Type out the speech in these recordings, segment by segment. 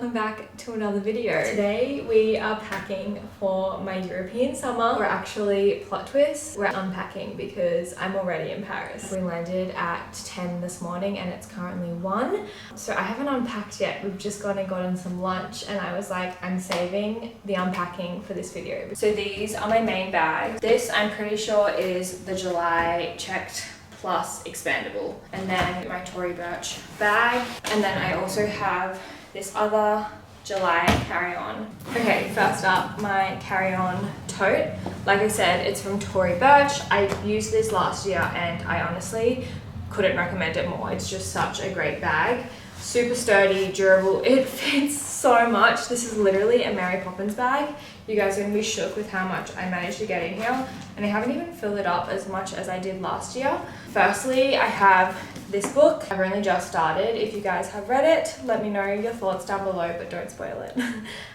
welcome back to another video. Today we are packing for my European summer. We're actually, plot twist, we're unpacking because I'm already in Paris. We landed at 10 this morning and it's currently 1. So I haven't unpacked yet. We've just gone and gotten some lunch and I was like, I'm saving the unpacking for this video. So these are my main bags. This I'm pretty sure is the July checked plus expandable, and then my Tory Burch bag, and then I also have this other July carry-on. Okay, first up, my carry-on tote. Like I said, it's from Tory Burch. I used this last year and I honestly couldn't recommend it more. It's just such a great bag. Super sturdy, durable, it fits so much. This is literally a Mary Poppins bag. You guys are gonna be shook with how much I managed to get in here, and I haven't even filled it up as much as I did last year. Firstly, I have this book. I've only just started. If you guys have read it, let me know your thoughts down below, but don't spoil it.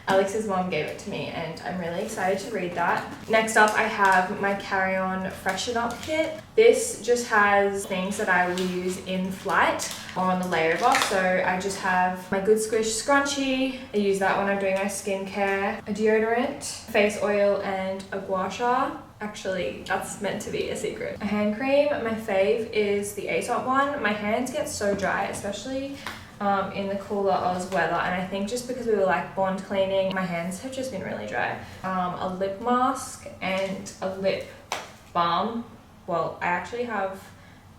Alex's mom gave it to me and I'm really excited to read that. Next up, I have my carry-on freshen up kit. This just has things that I will use in flight or on the layover. So I just have my Good Squish scrunchie. I use that when I'm doing my skincare. A deodorant, face oil, and a gua sha. Actually, that's meant to be a secret. A hand cream. My fave is the Aesop one. My hands get so dry, especially in the cooler Oz weather, and I think just because we were like bond cleaning, my hands have just been really dry. A lip mask and a lip balm. Well, I actually have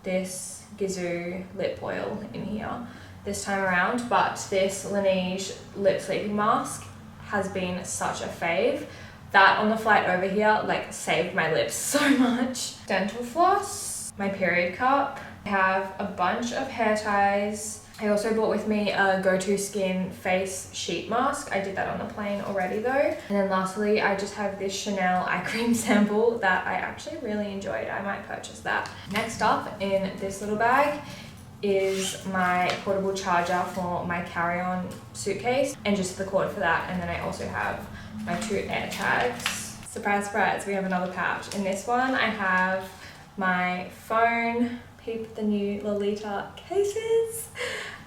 this Gizou lip oil in here this time around, but this Laneige lip sleeping mask has been such a fave. That on the flight over here like saved my lips so much. Dental floss, my period cup. I have a bunch of hair ties. I also brought with me a Go-To Skin face sheet mask. I did that on the plane already though. And then lastly, I just have this Chanel eye cream sample that I actually really enjoyed. I might purchase that. Next up in this little bag is my portable charger for my carry-on suitcase and just the cord for that. And then I also have my 2 air tags. Surprise, surprise, we have another pouch. In this one, I have my phone. Peep the new Lolita cases.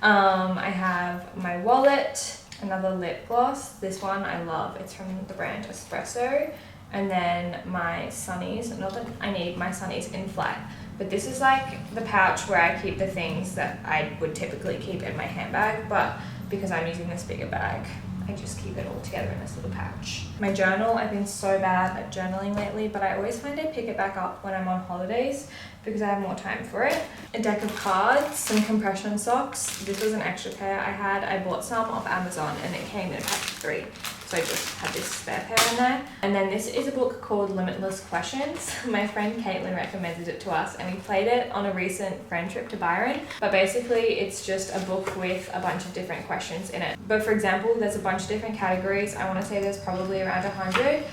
I have my wallet, another lip gloss. This one I love. It's from the brand Espresso. And then my sunnies. Not that I need my sunnies in flight, but this is like the pouch where I keep the things that I would typically keep in my handbag, but because I'm using this bigger bag, I just keep it all together in this little pouch. My journal, I've been so bad at journaling lately, but I always find I pick it back up when I'm on holidays because I have more time for it. A deck of cards, some compression socks. This was an extra pair I had. I bought some off Amazon and it came in a pack of 3. So I just had this spare pair in there. And then this is a book called Limitless Questions. My friend Caitlin recommended it to us and we played it on a recent friend trip to Byron. But basically it's just a book with a bunch of different questions in it. But for example, there's a bunch of different categories. I want to say there's probably around 100.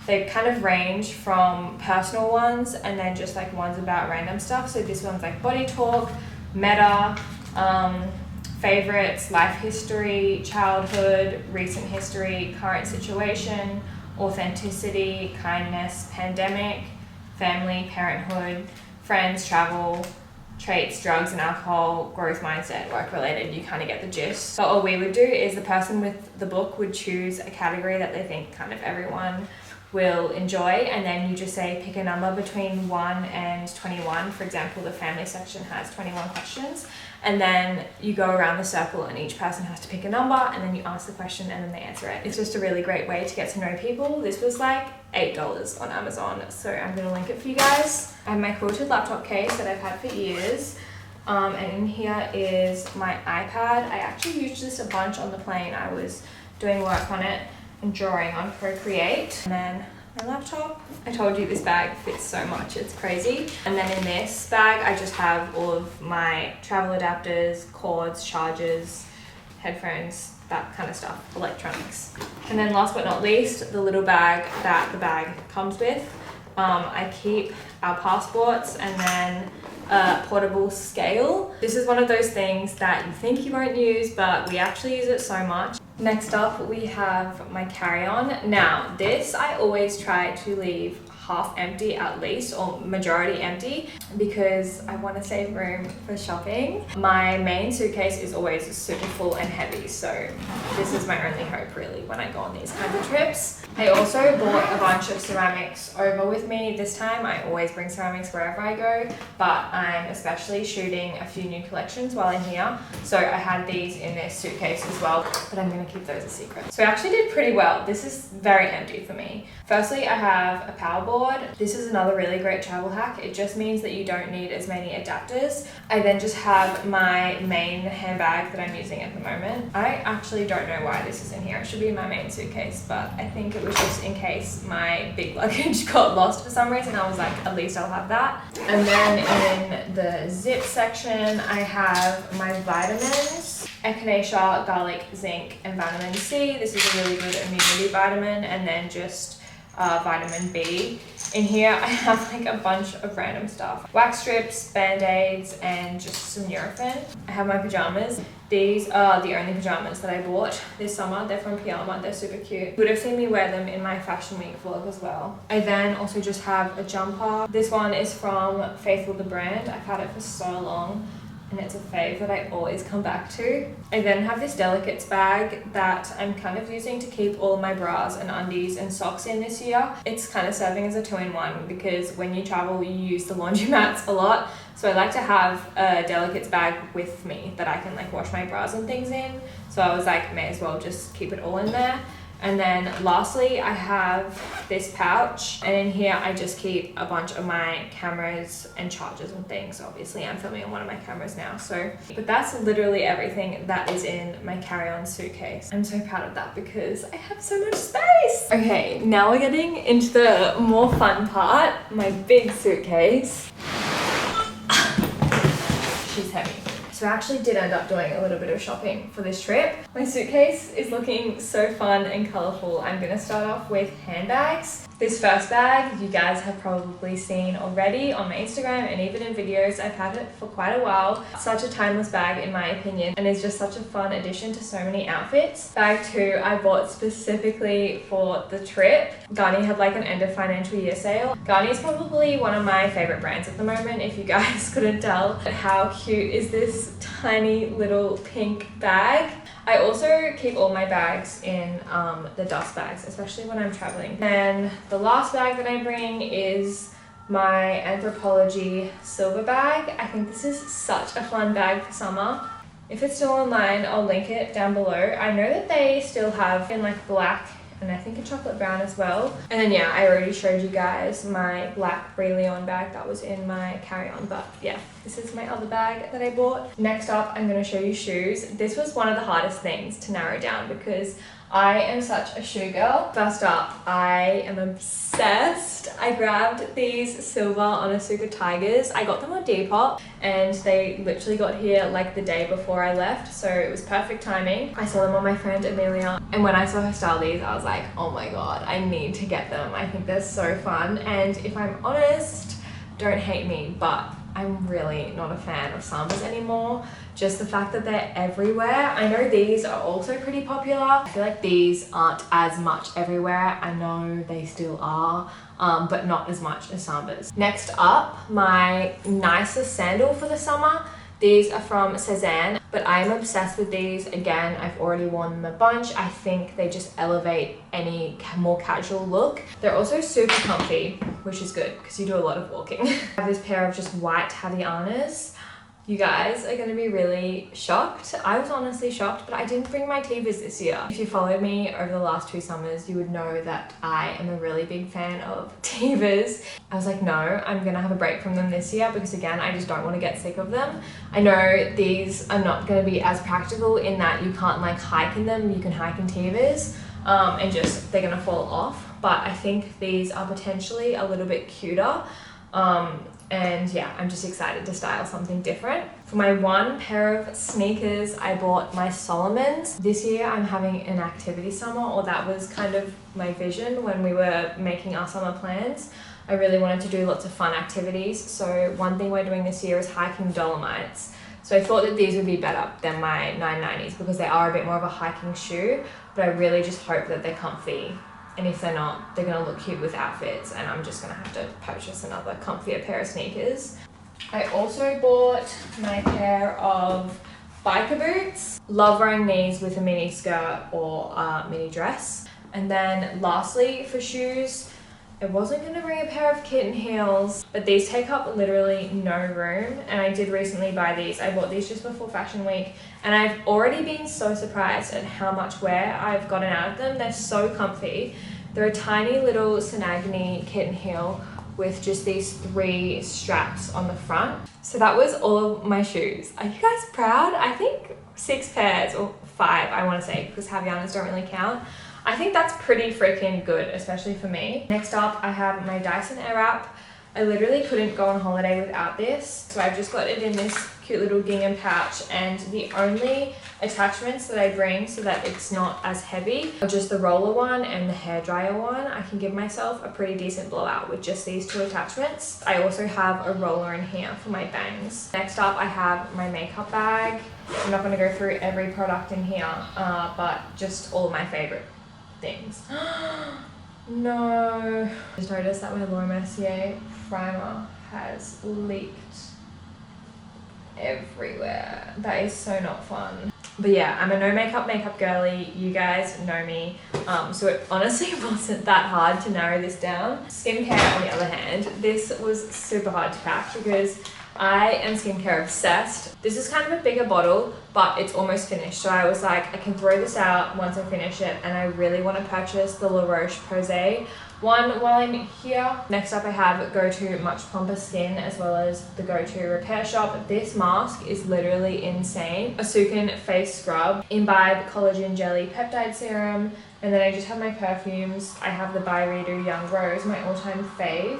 They kind of range from personal ones and then just like ones about random stuff. So this one's like body talk, meta, favorites, life history, childhood, recent history, current situation, authenticity, kindness, pandemic, family, parenthood, friends, travel, traits, drugs and alcohol, growth mindset, work related. You kind of get the gist. So what we would do is the person with the book would choose a category that they think kind of everyone will enjoy, and then you just say pick a number between 1 and 21. For example, the family section has 21 questions, and then you go around the circle and each person has to pick a number and then you ask the question and then they answer it. It's just a really great way to get to know people. This was like $8 on Amazon, so I'm gonna link it for you guys. I have my quilted laptop case that I've had for years, and in here is my iPad. I actually used this a bunch on the plane. I was doing work on it and drawing on Procreate. And then my laptop. I told you this bag fits so much, it's crazy. And then in this bag, I just have all of my travel adapters, cords, chargers, headphones, that kind of stuff, electronics. And then last but not least, the little bag that the bag comes with. I keep our passports and then a portable scale. This is one of those things that you think you won't use, but we actually use it so much. Next up, we have my carry-on. Now, this I always try to leave half empty at least, or majority empty, because I want to save room for shopping. My main suitcase is always super full and heavy, so this is my only hope really when I go on these kinds of trips. I also bought a bunch of ceramics over with me this time. I always bring ceramics wherever I go, but I'm especially shooting a few new collections while I'm here, so I had these in this suitcase as well, but I'm going to keep those a secret. So I actually did pretty well. This is very empty for me. Firstly, I have a power board. This is another really great travel hack. It just means that you don't need as many adapters. I then just have my main handbag that I'm using at the moment. I actually don't know why this is in here. It should be in my main suitcase, but I think it was just in case my big luggage got lost for some reason. I was like, at least I'll have that. And then in the zip section, I have my vitamins, echinacea, garlic, zinc, and vitamin C. This is a really good immunity vitamin, and then just vitamin B. In here, I have like a bunch of random stuff. Wax strips, band-aids, and just some Nurofen. I have my pajamas. These are the only pajamas that I bought this summer. They're from Pyjama. They're super cute. You would have seen me wear them in my Fashion Week vlog as well. I then also just have a jumper. This one is from Faithful the brand. I've had it for so long, and it's a fave that I always come back to. I then have this Delicates bag that I'm kind of using to keep all of my bras and undies and socks in this year. It's kind of serving as a 2-in-1 because when you travel, you use the laundromats a lot. So I like to have a Delicates bag with me that I can like wash my bras and things in. So I was like, may as well just keep it all in there. And then lastly, I have this pouch, and in here I just keep a bunch of my cameras and chargers and things. Obviously I'm filming on one of my cameras now, but that's literally everything that is in my carry-on suitcase. I'm so proud of that because I have so much space. Okay, now we're getting into the more fun part, my big suitcase. She's heavy. So I actually did end up doing a little bit of shopping for this trip. My suitcase is looking so fun and colourful. I'm gonna start off with handbags. This first bag you guys have probably seen already on my Instagram and even in videos. I've had it for quite a while. Such a timeless bag in my opinion, and is just such a fun addition to so many outfits. Bag 2 I bought specifically for the trip. Garni had like an end of financial year sale. Garni is probably one of my favourite brands at the moment, if you guys couldn't tell. How cute is this tiny little pink bag? I also keep all my bags in the dust bags, especially when I'm traveling. And the last bag that I bring is my Anthropologie silver bag. I think this is such a fun bag for summer. If it's still online, I'll link it down below. I know that they still have in like black and I think a chocolate brown as well. And then yeah, I already showed you guys my black Brie Leon bag that was in my carry-on, but yeah, this is my other bag that I bought. Next up, I'm gonna show you shoes. This was one of the hardest things to narrow down because I am such a shoe girl. First up, I am obsessed. I grabbed these silver Onitsuka Tigers. I got them on Depop and they literally got here like the day before I left, so it was perfect timing. I saw them on my friend Amelia, and when I saw her style these, I was like, oh my god, I need to get them. I think they're so fun, and if I'm honest, don't hate me, but I'm really not a fan of Sambas anymore. Just the fact that they're everywhere. I know these are also pretty popular. I feel like these aren't as much everywhere. I know they still are, but not as much as Sambas. Next up, my nicest sandal for the summer. These are from Cezanne, but I'm obsessed with these. Again, I've already worn them a bunch. I think they just elevate any more casual look. They're also super comfy, which is good because you do a lot of walking. I have this pair of just white Havaianas. You guys are going to be really shocked. I was honestly shocked, but I didn't bring my Tevas this year. If you followed me over the last 2 summers, you would know that I am a really big fan of Tevas. I was like, no, I'm going to have a break from them this year because again, I just don't want to get sick of them. I know these are not going to be as practical in that you can't like hike in them. You can hike in Tevas and just they're going to fall off. But I think these are potentially a little bit cuter. And yeah, I'm just excited to style something different. For my one pair of sneakers, I bought my Solomons. This year I'm having an activity summer, or that was kind of my vision when we were making our summer plans. I really wanted to do lots of fun activities. So one thing we're doing this year is hiking Dolomites. So I thought that these would be better than my 990s because they are a bit more of a hiking shoe, but I really just hope that they're comfy And if they're not, they're gonna look cute with outfits, and I'm just gonna have to purchase another comfier pair of sneakers. I also bought my pair of biker boots. Love wearing these with a mini skirt or a mini dress. And then lastly, for shoes, I wasn't going to bring a pair of kitten heels, but these take up literally no room, and I did recently buy these. I bought these just before Fashion Week, and I've already been so surprised at how much wear I've gotten out of them. They're so comfy. They're a tiny little Sinagni kitten heel with just these 3 straps on the front. So that was all of my shoes. Are you guys proud? I think 6 pairs, or 5 I want to say, because Havaianas don't really count. I think that's pretty freaking good, especially for me. Next up, I have my Dyson Airwrap. I literally couldn't go on holiday without this. So I've just got it in this cute little gingham pouch, and the only attachments that I bring so that it's not as heavy are just the roller one and the hairdryer one. I can give myself a pretty decent blowout with just these 2 attachments. I also have a roller in here for my bangs. Next up, I have my makeup bag. I'm not going to go through every product in here, but just all of my favorite things. No. Just noticed that my Laura Mercier primer has leaked everywhere. That is so not fun. But yeah, I'm a no makeup girly. You guys know me. So it honestly wasn't that hard to narrow this down. Skincare, on the other hand, this was super hard to pack because I am skincare obsessed. This is kind of a bigger bottle, but it's almost finished. So I was like, I can throw this out once I finish it, and I really want to purchase the La Roche-Posay one while I'm here. Next up, I have Go-To Much Plumper Skin, as well as the Go-To Repair Shop. This mask is literally insane. A Sukin face scrub, Imbibe Collagen Jelly Peptide Serum, and then I just have my perfumes. I have the By Reader Young Rose, my all-time fave.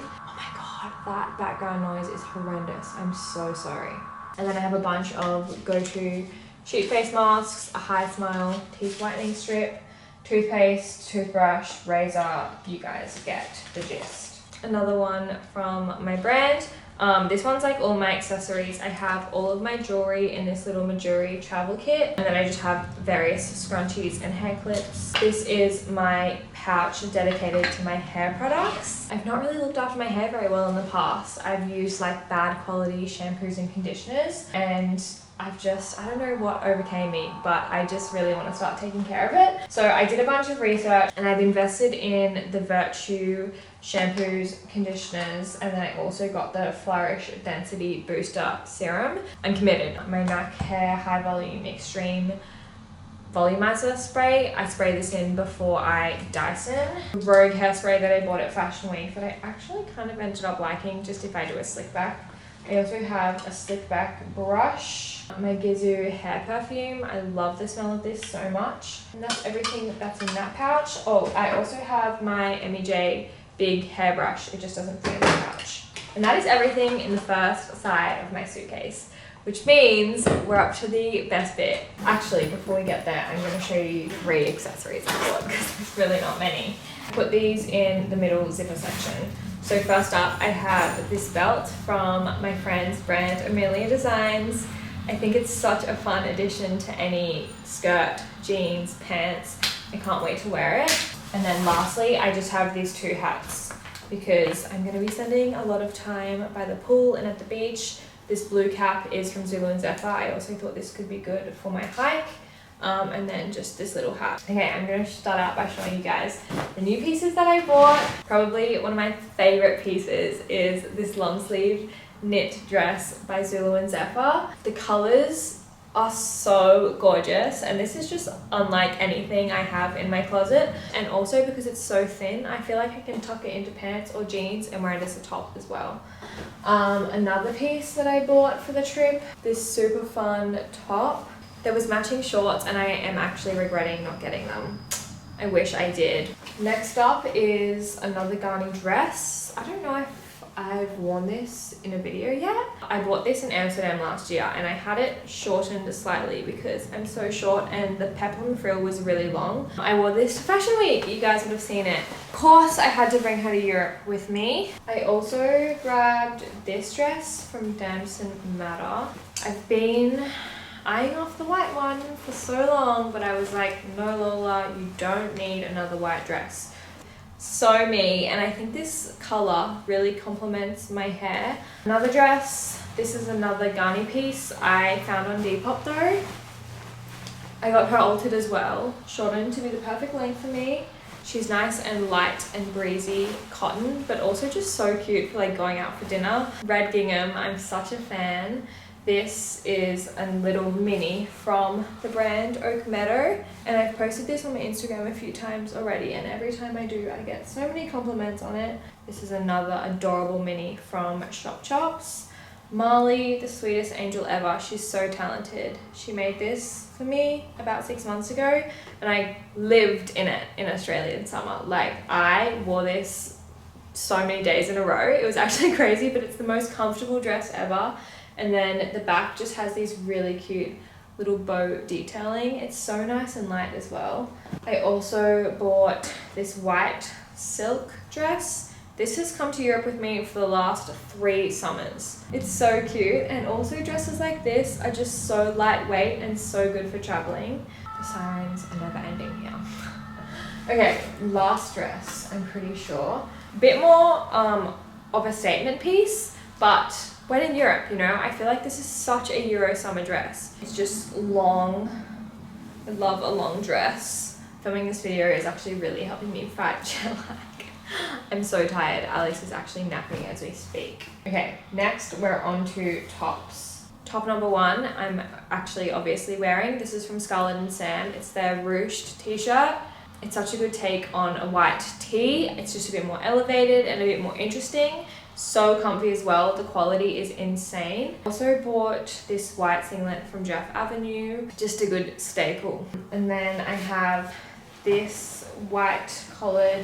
That background noise is horrendous. I'm so sorry. And then I have a bunch of Go-To sheet face masks, a High Smile teeth whitening strip, toothpaste, toothbrush, razor. You guys get the gist. Another one from my brand. This one's like all my accessories. I have all of my jewelry in this little Majuri travel kit, and then I just have various scrunchies and hair clips. This is my pouch dedicated to my hair products. I've not really looked after my hair very well in the past. I've used like bad quality shampoos and conditioners, and I don't know what overcame me, but I just really want to start taking care of it. So I did a bunch of research, and I've invested in the Virtue shampoos, conditioners, and then I also got the Flourish Density Booster Serum. I'm committed. My MAC Hair High Volume Extreme Volumizer Spray. I spray this in before I Dyson. Rogue hairspray that I bought at Fashion Week that I actually kind of ended up liking just if I do a slick back. I also have a slick back brush. My Gizu hair perfume. I love the smell of this so much. And that's everything that's in that pouch. Oh, I also have my MEJ big hairbrush. It just doesn't fit in the pouch. And that is everything in the first side of my suitcase, which means we're up to the best bit. Actually, before we get there, I'm going to show you 3 accessories I bought because there's really not many. I put these in the middle zipper section. So first up, I have this belt from my friend's brand, Amelia Designs. I think it's such a fun addition to any skirt, jeans, pants. I can't wait to wear it. And then lastly, I just have these 2 hats because I'm going to be spending a lot of time by the pool and at the beach. This blue cap is from Zulu and Zephyr. I also thought this could be good for my hike. And then just this little hat. Okay, I'm going to start out by showing you guys the new pieces that I bought. Probably one of my favorite pieces is this long sleeve knit dress by Zulu and Zephyr. The colors are so gorgeous, and this is just unlike anything I have in my closet. And also because it's so thin, I feel like I can tuck it into pants or jeans and wear it as a top as well. Another piece that I bought for the trip, this super fun top. There was matching shorts, and I am actually regretting not getting them. I wish I did. Next up is another Garni dress. I don't know if I've worn this in a video yet. I bought this in Amsterdam last year, and I had it shortened slightly because I'm so short and the peplum frill was really long. I wore this to Fashion Week. You guys would have seen it. Of course, I had to bring her to Europe with me. I also grabbed this dress from Damson Matter. I've been eyeing off the white one for so long, but I was like, no Lola, you don't need another white dress. so me, and I think this color really complements my hair. Another dress, this is another Garni piece I found on Depop though. I got her altered as well, shortened to be the perfect length for me. She's nice and light and breezy cotton, but also just so cute for like going out for dinner. Red gingham, I'm such a fan. This is a little mini from the brand Oak Meadow, and I've posted this on my Instagram a few times already, and every time I do I get so many compliments on it. This is another adorable mini from Shop Chops. Marley, the sweetest angel ever. She's so talented. She made this for me about 6 months ago, and I lived in it in Australia in summer. Like, I wore this so many days in a row. It was actually crazy, but it's the most comfortable dress ever. And then the back just has these really cute little bow detailing. It's so nice and light as well. I also bought this white silk dress. This has come to Europe with me for the last 3 summers. It's so cute, and also dresses like this are just so lightweight and so good for traveling. The sirens are never ending here. Okay, last dress, I'm pretty sure. A bit more of a statement piece, but when in Europe, you know, I feel like this is such a Euro summer dress. It's just long. I love a long dress. Filming this video is actually really helping me fight jet lag. I'm so tired. Alex is actually napping as we speak. Okay, next we're on to tops. Top number 1, I'm actually obviously wearing. This is from Scarlett and Sam. It's their ruched t-shirt. It's such a good take on a white tee. It's just a bit more elevated and a bit more interesting. So comfy as well. The quality is insane. Also bought this white singlet from Jeff Avenue. Just a good staple. And then I have this white collared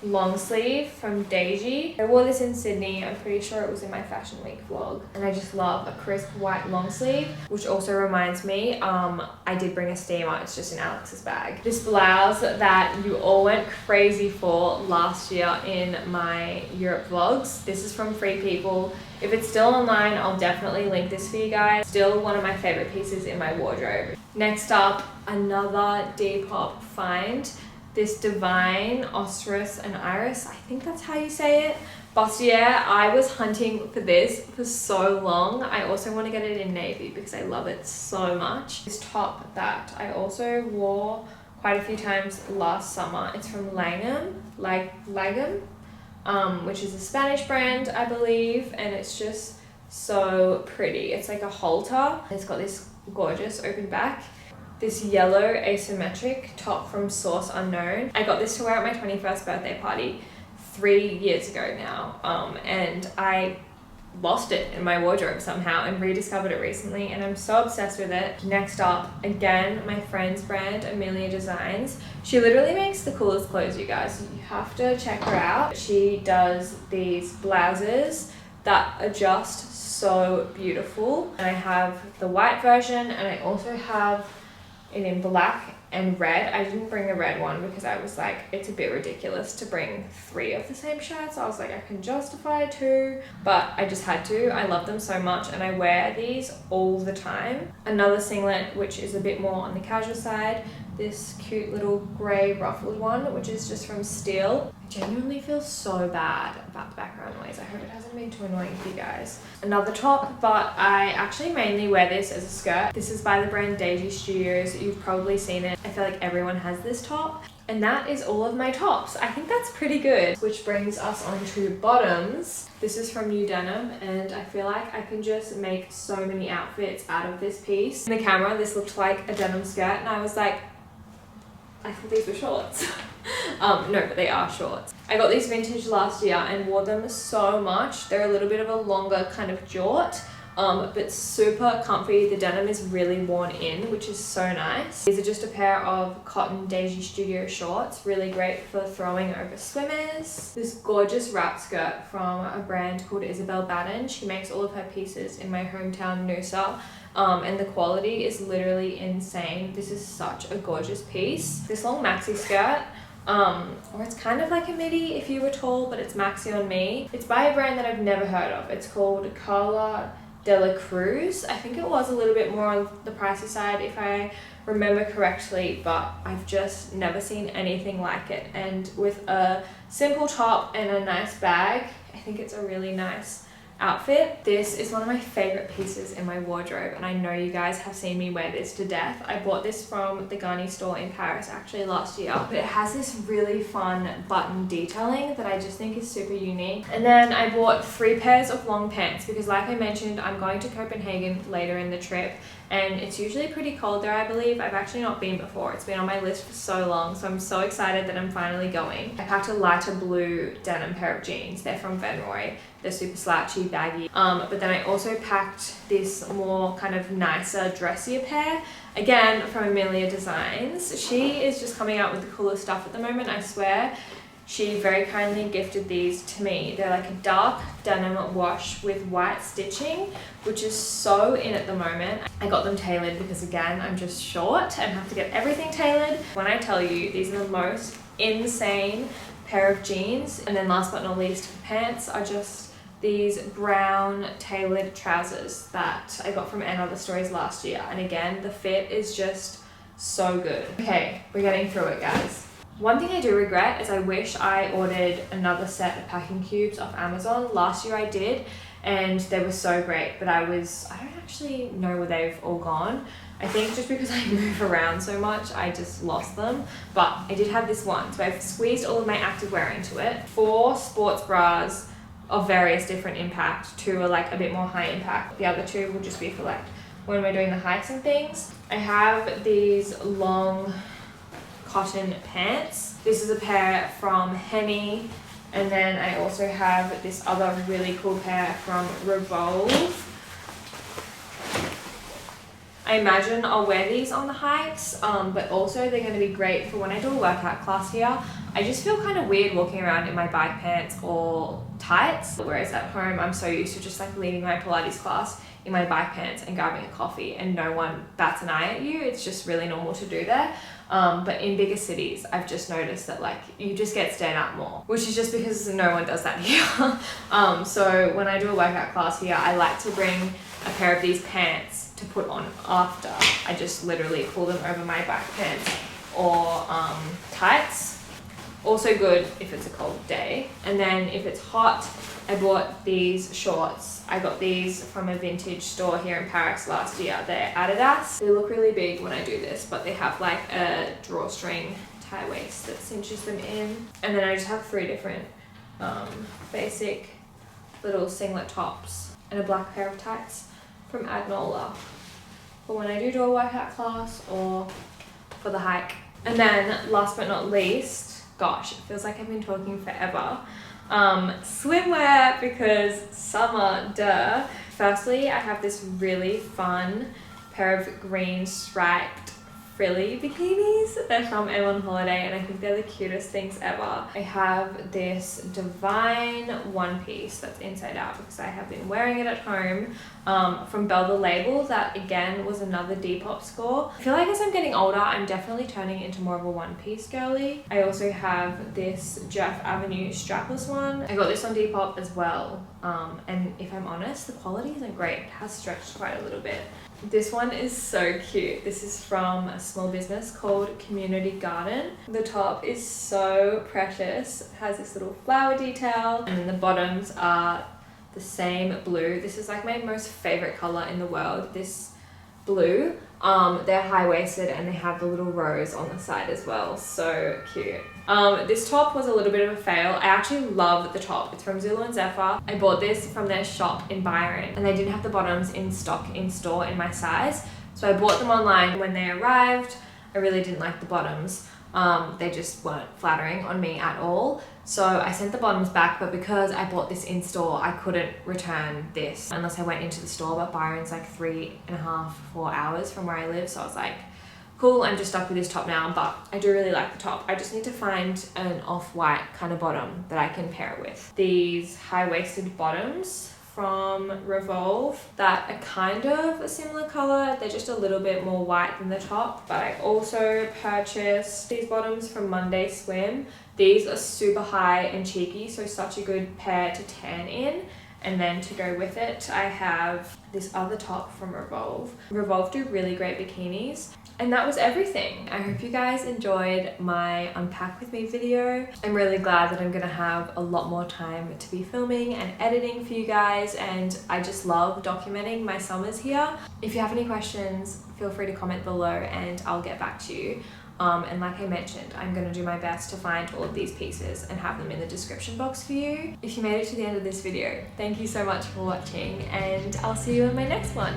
long sleeve from Daisy. I wore this in Sydney. I'm pretty sure it was in my Fashion Week vlog. And I just love a crisp white long sleeve, which also reminds me, I did bring a steamer. It's just in Alex's bag. This blouse that you all went crazy for last year in my Europe vlogs. This is from Free People. If it's still online, I'll definitely link this for you guys. Still one of my favorite pieces in my wardrobe. Next up, another Depop find. This Divine Ostrus and Iris, I think that's how you say it. Bustier, I was hunting for this for so long. I also want to get it in navy because I love it so much. This top that I also wore quite a few times last summer. It's from Langham, which is a Spanish brand, I believe, and it's just so pretty. It's like a halter. It's got this gorgeous open back. This yellow asymmetric top from Source Unknown. I got this to wear at my 21st birthday party 3 years ago now, and I lost it in my wardrobe somehow and rediscovered it recently, and I'm so obsessed with it. Next up, again, my friend's brand, Amelia Designs. She literally makes the coolest clothes, you guys. You have to check her out. She does these blouses that are just so beautiful. And I have the white version, and I also have it in black and red. I didn't bring the red one because I was like, it's a bit ridiculous to bring 3 of the same shirts. I was like, I can justify 2, but I just had to. I love them so much, and I wear these all the time. Another singlet, which is a bit more on the casual side. This cute little grey ruffled one, which is just from Steel. I genuinely feel so bad about the background noise. I hope it hasn't been too annoying for you guys. Another top, but I actually mainly wear this as a skirt. This is by the brand Daisy Studios. You've probably seen it. I feel like everyone has this top. And that is all of my tops. I think that's pretty good. Which brings us on to bottoms. This is from New Denim, and I feel like I can just make so many outfits out of this piece. In the camera, this looked like a denim skirt, and I was like, I thought these were shorts. No, but they are shorts. I got these vintage last year and wore them so much. They're a little bit of a longer kind of jort, but super comfy. The denim is really worn in, which is so nice. These are just a pair of cotton Daisy Studio shorts, really great for throwing over swimmers. This gorgeous wrap skirt from a brand called Isabel Batten. She makes all of her pieces in my hometown Noosa. And the quality is literally insane. This is such a gorgeous piece. This long maxi skirt, or it's kind of like a midi if you were tall, but it's maxi on me. It's by a brand that I've never heard of. It's called Carla De La Cruz. I think it was a little bit more on the pricey side if I remember correctly, but I've just never seen anything like it. And with a simple top and a nice bag, I think it's a really nice outfit. This is one of my favorite pieces in my wardrobe, and I know you guys have seen me wear this to death. I bought this from the Garni store in Paris actually last year, but it has this really fun button detailing that I just think is super unique. And then I bought 3 pairs of long pants because, like I mentioned, I'm going to Copenhagen later in the trip, and it's usually pretty cold there, I believe. I've actually not been before. It's been on my list for so long, so I'm so excited that I'm finally going. I packed a lighter blue denim pair of jeans. They're from Venroy. They're super slouchy, baggy. But then I also packed this more kind of nicer, dressier pair, again from Amelia Designs. She is just coming out with the coolest stuff at the moment, I swear. She very kindly gifted these to me. They're like a dark denim wash with white stitching, which is so in at the moment. I got them tailored because, again, I'm just short and have to get everything tailored. When I tell you, these are the most insane pair of jeans. And then last but not least, pants are just these brown tailored trousers that I got from Ann Other Stories last year. And again, the fit is just so good. Okay, we're getting through it, guys. One thing I do regret is I wish I ordered another set of packing cubes off Amazon. Last year I did, and they were so great, but I don't actually know where they've all gone. I think just because I move around so much, I just lost them. But I did have this one, so I've squeezed all of my activewear into it. 4 sports bras of various different impact. 2 are like a bit more high impact. The other 2 will just be for like when we're doing the hikes and things. I have these long cotton pants. This is a pair from Henny, and then I also have this other really cool pair from Revolve. I imagine I'll wear these on the hikes, but also they're going to be great for when I do a workout class here. I just feel kind of weird walking around in my bike pants or tights, whereas at home I'm so used to just like leaving my Pilates class in my bike pants and grabbing a coffee and no one bats an eye at you. It's just really normal to do there. But in bigger cities, I've just noticed that like you just get stared at more, which is just because no one does that here. So when I do a workout class here, I like to bring a pair of these pants to put on after. I just literally pull them over my bike pants or tights. Also good if it's a cold day. And then if it's hot, I bought these shorts. I got these from a vintage store here in Paris last year. They're Adidas. They look really big when I do this, but they have like a drawstring tie waist that cinches them in. And then I just have 3 different basic little singlet tops and a black pair of tights from Adnola for when I do a workout class or for the hike. And then last but not least, gosh, it feels like I've been talking forever. Swimwear, because summer, duh. Firstly, I have this really fun pair of green striped frilly bikinis. They're from M on Holiday, and I think they're the cutest things ever. I have this Divine one piece that's inside out because I have been wearing it at home, from Belle the Label. That again was another Depop score. I feel like as I'm getting older, I'm definitely turning into more of a one piece girly. I also have this Jeff Avenue strapless one. I got this on Depop as well, and if I'm honest, the quality isn't great. It has stretched quite a little bit. This one is so cute. This is from a small business called Community Garden. The top is so precious. It has this little flower detail, and then the bottoms are the same blue. This is like my most favorite color in the world, this blue. They're high-waisted and they have the little rose on the side as well. So cute. This top was a little bit of a fail. I actually love the top. It's from Zulu and Zephyr. I bought this from their shop in Byron, and they didn't have the bottoms in stock in store in my size. So I bought them online. When they arrived, I really didn't like the bottoms. They just weren't flattering on me at all. So I sent the bottoms back, but because I bought this in store, I couldn't return this unless I went into the store. But Byron's like 3.5, 4 hours from where I live. So I was like, cool, I'm just stuck with this top now, but I do really like the top. I just need to find an off-white kind of bottom that I can pair it with. These high-waisted bottoms from Revolve that are kind of a similar color. They're just a little bit more white than the top. But I also purchased these bottoms from Monday Swim. These are super high and cheeky, so such a good pair to tan in. And then to go with it, I have this other top from Revolve. Revolve do really great bikinis. And that was everything. I hope you guys enjoyed my unpack with me video. I'm really glad that I'm gonna have a lot more time to be filming and editing for you guys, and I just love documenting my summers here. If you have any questions, feel free to comment below and I'll get back to you. And like I mentioned, I'm gonna do my best to find all of these pieces and have them in the description box for you. If you made it to the end of this video, thank you so much for watching, and I'll see you in my next one.